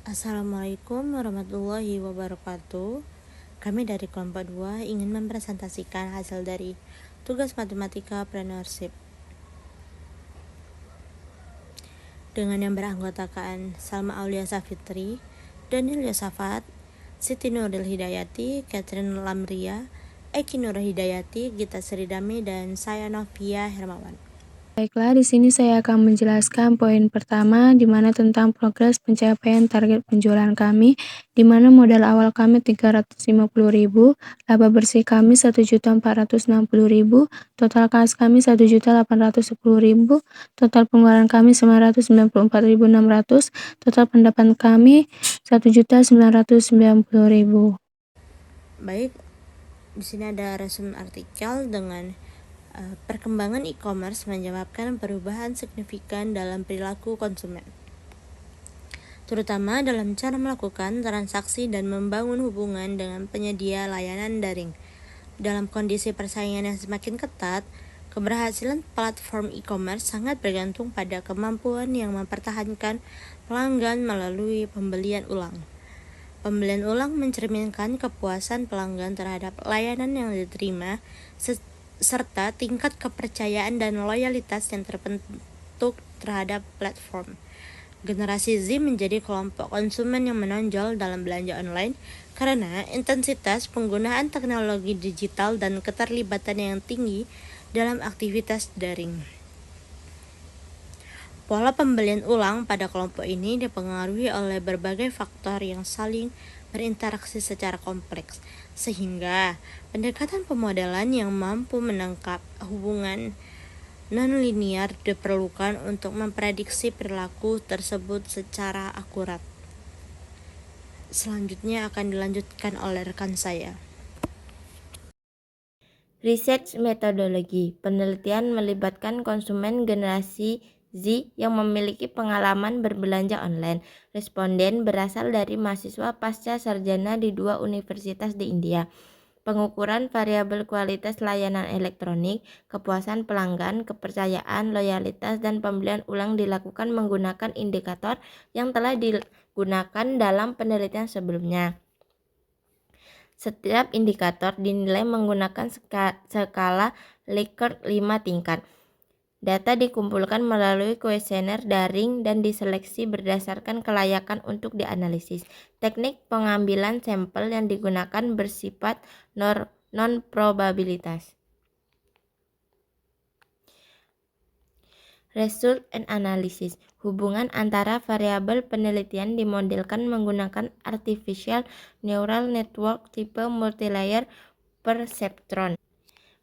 Assalamualaikum warahmatullahi wabarakatuh. Kami dari kelompok 2 ingin mempresentasikan hasil dari tugas matematika Preneurship dengan yang beranggotakan Salma Aulia Safitri, Daniel Yosafat, Siti Nuril Hidayati, Catherine Lamria, Eki Nur Hidayati, Gita Seridami, dan saya Novia Hermawan. Baiklah, di sini saya akan menjelaskan poin pertama, di mana tentang progres pencapaian target penjualan kami, di mana modal awal kami 350.000, laba bersih kami 1.460.000, total kas kami 1.810.000, total pengeluaran kami 994.600, total pendapatan kami 1.990.000. Baik, di sini ada resume artikel dengan perkembangan e-commerce menyebabkan perubahan signifikan dalam perilaku konsumen, terutama dalam cara melakukan transaksi dan membangun hubungan dengan penyedia layanan daring. Dalam kondisi persaingan yang semakin ketat, keberhasilan platform e-commerce sangat bergantung pada kemampuan yang mempertahankan pelanggan melalui pembelian ulang. Pembelian ulang mencerminkan kepuasan pelanggan terhadap layanan yang diterima, serta tingkat kepercayaan dan loyalitas yang terbentuk terhadap platform. Generasi Z menjadi kelompok konsumen yang menonjol dalam belanja online karena intensitas penggunaan teknologi digital dan keterlibatan yang tinggi dalam aktivitas daring. Pola pembelian ulang pada kelompok ini dipengaruhi oleh berbagai faktor yang saling berinteraksi secara kompleks, sehingga pendekatan pemodelan yang mampu menangkap hubungan non-linear diperlukan untuk memprediksi perilaku tersebut secara akurat. Selanjutnya akan dilanjutkan oleh rekan saya. Research metodologi penelitian melibatkan konsumen generasi Z yang memiliki pengalaman berbelanja online. Responden berasal dari mahasiswa pasca sarjana di 2 universitas di India. Pengukuran variabel kualitas layanan elektronik, kepuasan pelanggan, kepercayaan, loyalitas, dan pembelian ulang dilakukan menggunakan indikator yang telah digunakan dalam penelitian sebelumnya. Setiap indikator dinilai menggunakan skala Likert 5 tingkat. Data dikumpulkan melalui kuesioner daring dan diseleksi berdasarkan kelayakan untuk dianalisis. Teknik pengambilan sampel yang digunakan bersifat non-probabilitas. Result and analysis. Hubungan antara variabel penelitian dimodelkan menggunakan artificial neural network tipe multilayer perceptron.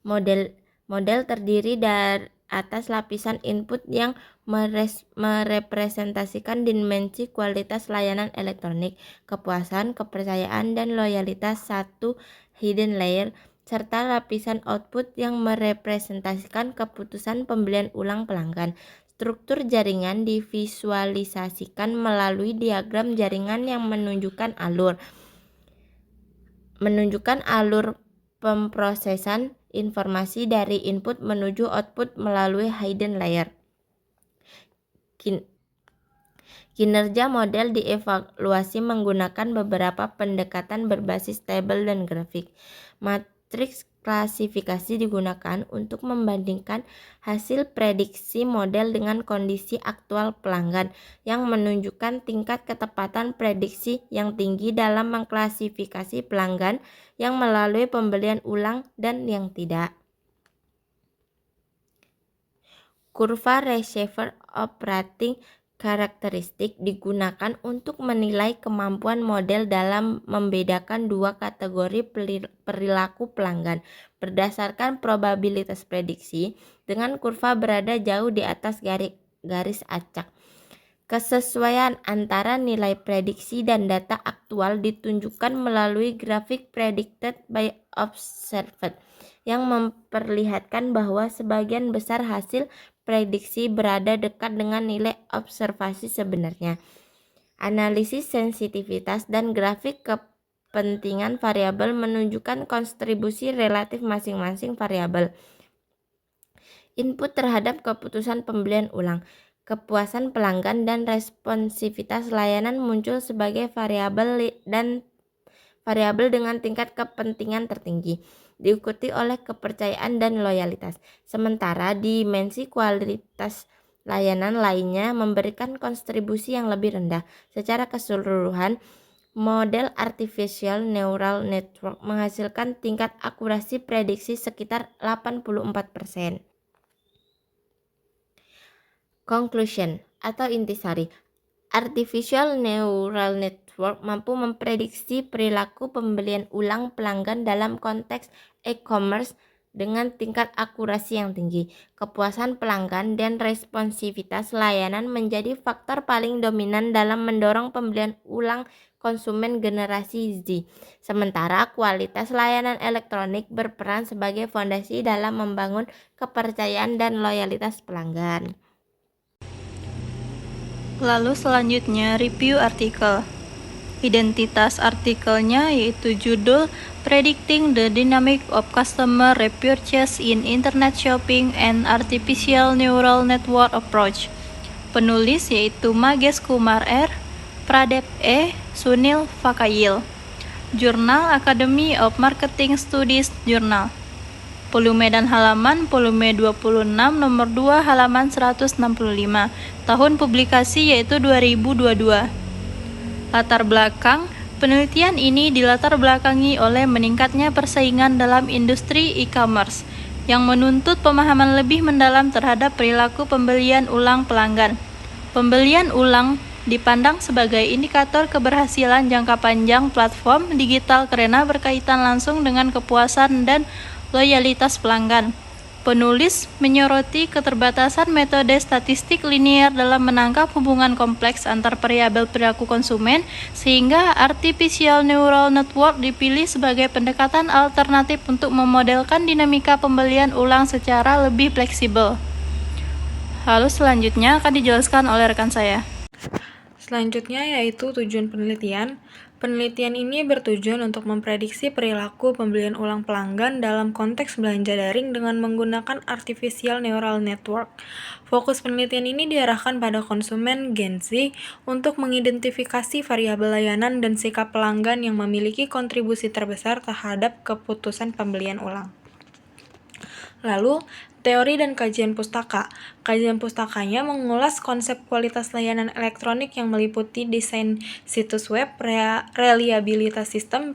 Model terdiri dari atas lapisan input yang merepresentasikan dimensi kualitas layanan elektronik, kepuasan, kepercayaan, dan loyalitas satu hidden layer, serta lapisan output yang merepresentasikan keputusan pembelian ulang pelanggan. Struktur jaringan divisualisasikan melalui diagram jaringan yang menunjukkan alur pemrosesan informasi dari input menuju output melalui hidden layer. Kinerja model dievaluasi menggunakan beberapa pendekatan berbasis tabel dan grafik. Matriks klasifikasi digunakan untuk membandingkan hasil prediksi model dengan kondisi aktual pelanggan yang menunjukkan tingkat ketepatan prediksi yang tinggi dalam mengklasifikasi pelanggan yang melalui pembelian ulang dan yang tidak. Kurva Receiver Operating Karakteristik digunakan untuk menilai kemampuan model dalam membedakan dua kategori perilaku pelanggan berdasarkan probabilitas prediksi dengan kurva berada jauh di atas garis acak. Kesesuaian antara nilai prediksi dan data aktual ditunjukkan melalui grafik predicted by observed yang memperlihatkan bahwa sebagian besar hasil prediksi berada dekat dengan nilai observasi sebenarnya. Analisis sensitivitas dan grafik kepentingan variabel menunjukkan kontribusi relatif masing-masing variabel input terhadap keputusan pembelian ulang. Kepuasan pelanggan dan responsivitas layanan muncul sebagai variabel dengan tingkat kepentingan tertinggi, diikuti oleh kepercayaan dan loyalitas. Sementara dimensi kualitas layanan lainnya memberikan kontribusi yang lebih rendah. Secara keseluruhan, model artificial neural network menghasilkan tingkat akurasi prediksi sekitar 84%. Conclusion atau intisari, artificial neural network mampu memprediksi perilaku pembelian ulang pelanggan dalam konteks e-commerce dengan tingkat akurasi yang tinggi. Kepuasan pelanggan dan responsivitas layanan menjadi faktor paling dominan dalam mendorong pembelian ulang konsumen generasi Z. Sementara kualitas layanan elektronik berperan sebagai fondasi dalam membangun kepercayaan dan loyalitas pelanggan. Lalu selanjutnya review artikel. Identitas artikelnya yaitu judul Predicting the Dynamic of Customer Repurchase in Internet Shopping and Artificial Neural Network Approach. Penulis yaitu Magesh Kumar R, Pradep E, Sunil Vakayil. Jurnal Academy of Marketing Studies Journal. Volume dan halaman, volume 26 nomor 2 halaman 165. Tahun publikasi yaitu 2022. Latar belakang, penelitian ini dilatar belakangi oleh meningkatnya persaingan dalam industri e-commerce yang menuntut pemahaman lebih mendalam terhadap perilaku pembelian ulang pelanggan. Pembelian ulang dipandang sebagai indikator keberhasilan jangka panjang platform digital karena berkaitan langsung dengan kepuasan dan loyalitas pelanggan. Penulis menyoroti keterbatasan metode statistik linear dalam menangkap hubungan kompleks antar variabel perilaku konsumen, sehingga artificial neural network dipilih sebagai pendekatan alternatif untuk memodelkan dinamika pembelian ulang secara lebih fleksibel. Lalu selanjutnya akan dijelaskan oleh rekan saya. Selanjutnya yaitu tujuan penelitian. Penelitian ini bertujuan untuk memprediksi perilaku pembelian ulang pelanggan dalam konteks belanja daring dengan menggunakan artificial neural network. Fokus penelitian ini diarahkan pada konsumen Gen Z untuk mengidentifikasi variabel layanan dan sikap pelanggan yang memiliki kontribusi terbesar terhadap keputusan pembelian ulang. Lalu, teori dan kajian pustaka. Kajian pustakanya mengulas konsep kualitas layanan elektronik yang meliputi desain situs web, reliabilitas sistem,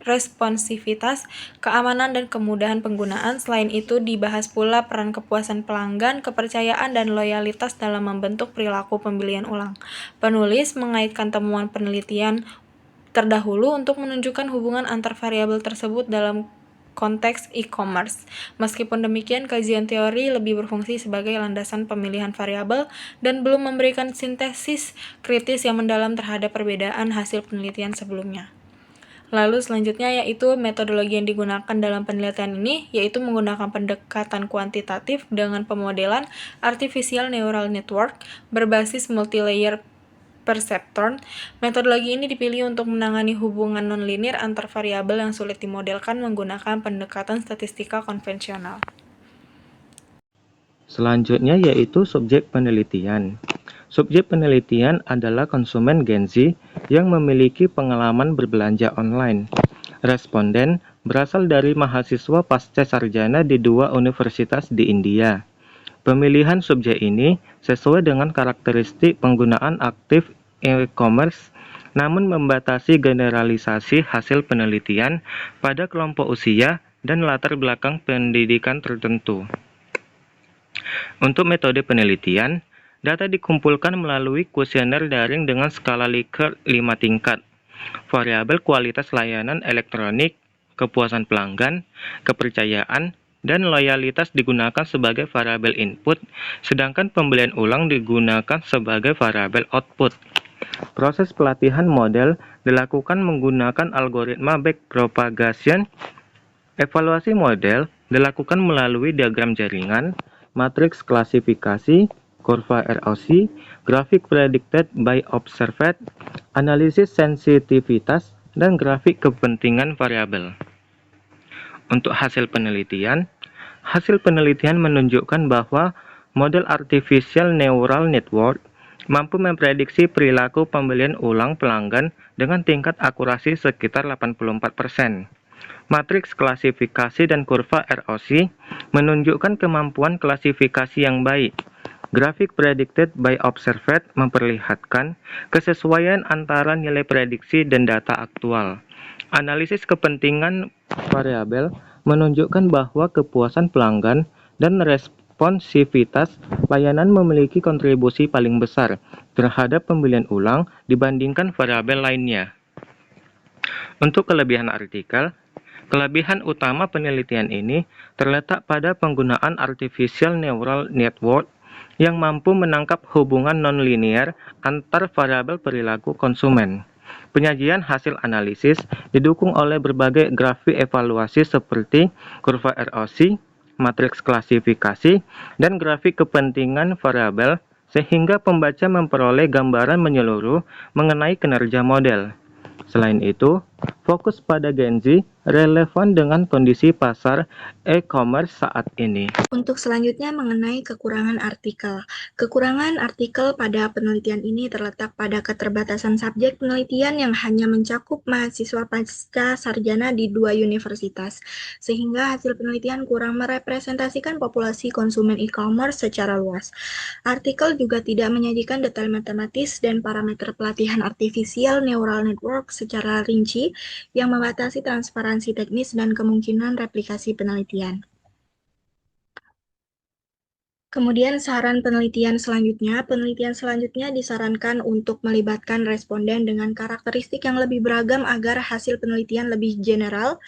responsivitas, keamanan, dan kemudahan penggunaan. Selain itu, dibahas pula peran kepuasan pelanggan, kepercayaan, dan loyalitas dalam membentuk perilaku pembelian ulang. Penulis mengaitkan temuan penelitian terdahulu untuk menunjukkan hubungan antar variabel tersebut dalam konteks e-commerce. Meskipun demikian, kajian teori lebih berfungsi sebagai landasan pemilihan variabel dan belum memberikan sintesis kritis yang mendalam terhadap perbedaan hasil penelitian sebelumnya. Lalu selanjutnya yaitu metodologi yang digunakan dalam penelitian ini, yaitu menggunakan pendekatan kuantitatif dengan pemodelan artificial neural network berbasis multilayer perceptron. Metodologi ini dipilih untuk menangani hubungan nonlinear antar variabel yang sulit dimodelkan menggunakan pendekatan statistika konvensional. Selanjutnya yaitu subjek penelitian. Subjek penelitian adalah konsumen Gen Z yang memiliki pengalaman berbelanja online. Responden berasal dari mahasiswa pasca sarjana di 2 universitas di India. Pemilihan subjek ini sesuai dengan karakteristik penggunaan aktif e-commerce, namun membatasi generalisasi hasil penelitian pada kelompok usia dan latar belakang pendidikan tertentu. Untuk metode penelitian, data dikumpulkan melalui kuesioner daring dengan skala Likert 5 tingkat. Variabel kualitas layanan elektronik, kepuasan pelanggan, kepercayaan, dan loyalitas digunakan sebagai variabel input, sedangkan pembelian ulang digunakan sebagai variabel output. Proses pelatihan model dilakukan menggunakan algoritma backpropagation. Evaluasi model dilakukan melalui diagram jaringan, matriks klasifikasi, kurva ROC, grafik predicted by observed, analisis sensitivitas, dan grafik kepentingan variabel. Untuk hasil penelitian menunjukkan bahwa model artificial neural network mampu memprediksi perilaku pembelian ulang pelanggan dengan tingkat akurasi sekitar 84%. Matriks klasifikasi dan kurva ROC menunjukkan kemampuan klasifikasi yang baik. Grafik predicted by observed memperlihatkan kesesuaian antara nilai prediksi dan data aktual. Analisis kepentingan variabel menunjukkan bahwa kepuasan pelanggan dan responsivitas layanan memiliki kontribusi paling besar terhadap pembelian ulang dibandingkan variabel lainnya. Untuk kelebihan artikel, kelebihan utama penelitian ini terletak pada penggunaan artificial neural network yang mampu menangkap hubungan nonlinear antar variabel perilaku konsumen. Penyajian hasil analisis didukung oleh berbagai grafik evaluasi seperti kurva ROC, matriks klasifikasi, dan grafik kepentingan variabel sehingga pembaca memperoleh gambaran menyeluruh mengenai kinerja model. Selain itu, fokus pada Gen Z relevan dengan kondisi pasar e-commerce saat ini. Untuk selanjutnya mengenai kekurangan artikel. Kekurangan artikel pada penelitian ini terletak pada keterbatasan subjek penelitian yang hanya mencakup mahasiswa pasca sarjana di 2 universitas, sehingga hasil penelitian kurang merepresentasikan populasi konsumen e-commerce secara luas. Artikel juga tidak menyajikan detail matematis dan parameter pelatihan artificial neural network secara rinci yang membatasi transparansi teknis dan kemungkinan replikasi penelitian. Kemudian penelitian selanjutnya disarankan untuk melibatkan responden dengan karakteristik yang lebih beragam agar hasil penelitian lebih general.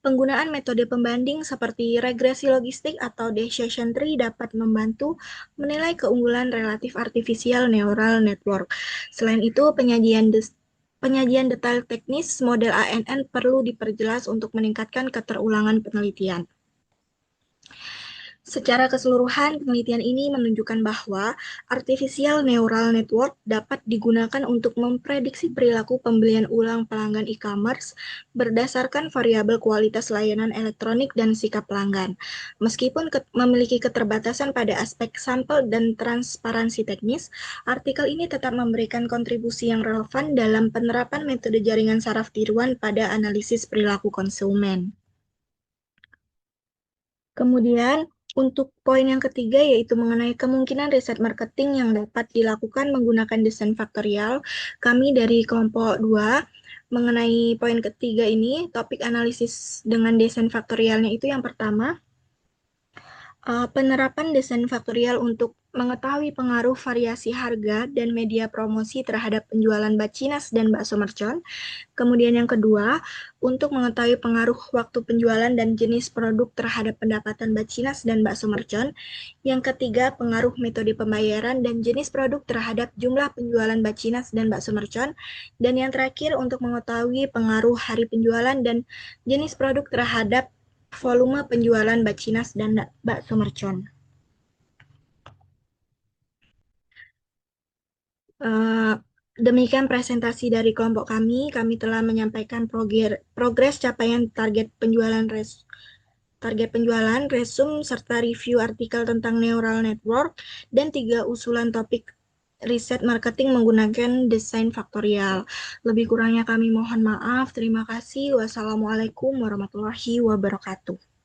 Penggunaan metode pembanding seperti regresi logistik atau decision tree dapat membantu menilai keunggulan relatif artificial neural network. Selain itu, penyajian detail teknis model ANN perlu diperjelas untuk meningkatkan keterulangan penelitian. Secara keseluruhan, penelitian ini menunjukkan bahwa artificial neural network dapat digunakan untuk memprediksi perilaku pembelian ulang pelanggan e-commerce berdasarkan variabel kualitas layanan elektronik dan sikap pelanggan. Meskipun memiliki keterbatasan pada aspek sampel dan transparansi teknis, artikel ini tetap memberikan kontribusi yang relevan dalam penerapan metode jaringan saraf tiruan pada analisis perilaku konsumen. Kemudian, untuk poin yang ketiga yaitu mengenai kemungkinan riset marketing yang dapat dilakukan menggunakan desain faktorial, kami dari kelompok 2 mengenai poin ketiga ini, topik analisis dengan desain faktorialnya itu yang pertama, penerapan desain faktorial untuk mengetahui pengaruh variasi harga dan media promosi terhadap penjualan bacinas dan bakso mercon. Kemudian yang kedua, untuk mengetahui pengaruh waktu penjualan dan jenis produk terhadap pendapatan bacinas dan bakso mercon. Yang ketiga, pengaruh metode pembayaran dan jenis produk terhadap jumlah penjualan bacinas dan bakso mercon. Dan yang terakhir, untuk mengetahui pengaruh hari penjualan dan jenis produk terhadap volume penjualan bacinas dan bakso mercon. Demikian presentasi dari kelompok kami. Kami telah menyampaikan progres capaian target penjualan, resum, serta review artikel tentang neural network, dan 3 usulan topik riset marketing menggunakan desain faktorial. Lebih kurangnya kami mohon maaf. Terima kasih. Wassalamualaikum warahmatullahi wabarakatuh.